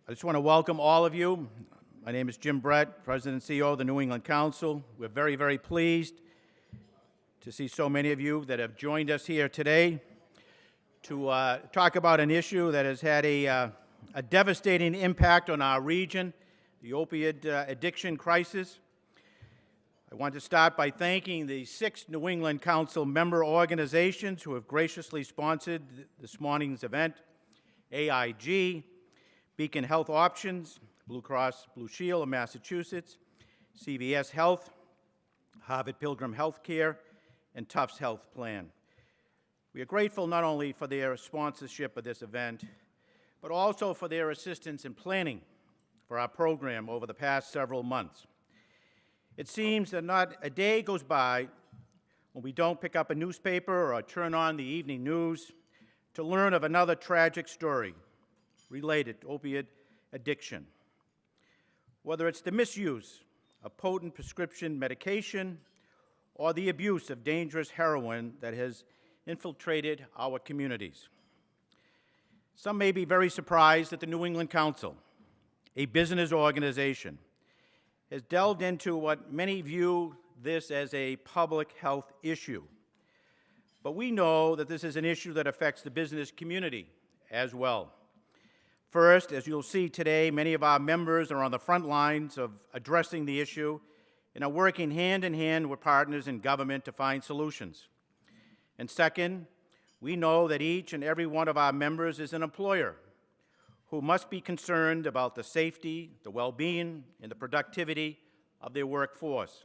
I just want to welcome all of you. My name is Jim Brett, President and CEO of the New England Council. We're very, very pleased to see so many of you that have joined us here today to talk about an issue that has had a devastating impact on our region, the opioid addiction crisis. I want to start by thanking the 6 New England Council member organizations who have graciously sponsored this morning's event: AIG, Beacon Health Options, Blue Cross Blue Shield of Massachusetts, CVS Health, Harvard Pilgrim Healthcare, and Tufts Health Plan. We are grateful not only for their sponsorship of this event, but also for their assistance in planning for our program over the past several months. It seems that not a day goes by when we don't pick up a newspaper or turn on the evening news to learn of another tragic story related to opioid addiction. Whether it's the misuse of potent prescription medication or the abuse of dangerous heroin that has infiltrated our communities. Some may be very surprised that the New England Council, a business organization, has delved into what many view this as a public health issue. But we know that this is an issue that affects the business community as well. First, as you'll see today, many of our members are on the front lines of addressing the issue and are working hand in hand with partners in government to find solutions. And second, we know that each and every one of our members is an employer who must be concerned about the safety, the well-being, and the productivity of their workforce.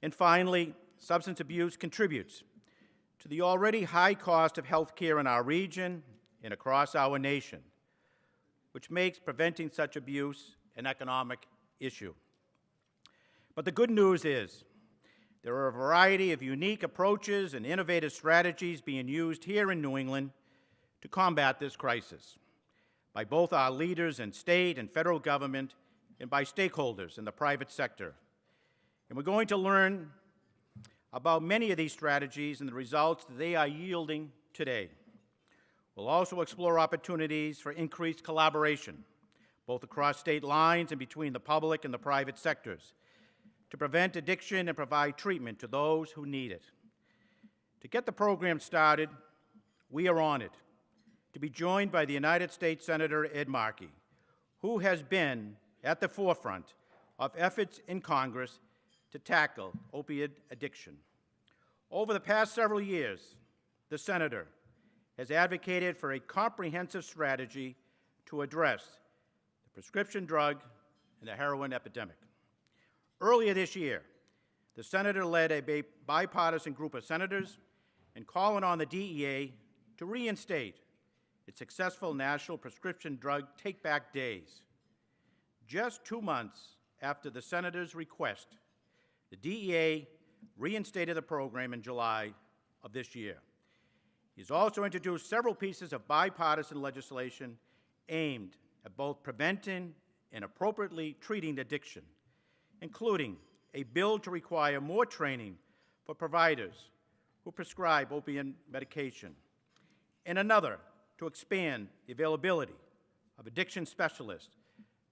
And finally, substance abuse contributes to the already high cost of health care in our region and across our nation, which makes preventing such abuse an economic issue. But the good news is there are a variety of unique approaches and innovative strategies being used here in New England to combat this crisis by both our leaders in state and federal government and by stakeholders in the private sector. And we're going to learn about many of these strategies and the results that they are yielding today. We'll also explore opportunities for increased collaboration, both across state lines and between the public and the private sectors, to prevent addiction and provide treatment to those who need it. To get the program started, we are honored to be joined by the United States Senator Ed Markey, who has been at the forefront of efforts in Congress to tackle opioid addiction. Over the past several years, the Senator has advocated for a comprehensive strategy to address the prescription drug and the heroin epidemic. Earlier this year, the Senator led a bipartisan group of senators in calling on the DEA to reinstate its successful National Prescription Drug Take-Back Days. Just 2 months after the Senator's request, the DEA reinstated the program in July of this year. He's also introduced several pieces of bipartisan legislation aimed at both preventing and appropriately treating addiction, including a bill to require more training for providers who prescribe opiate medication, and another to expand the availability of addiction specialists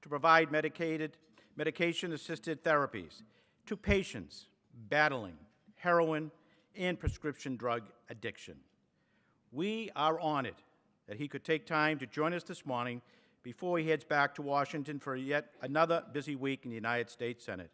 to provide medication-assisted therapies to patients battling heroin and prescription drug addiction. We are honored that he could take time to join us this morning before he heads back to Washington for yet another busy week in the United States Senate.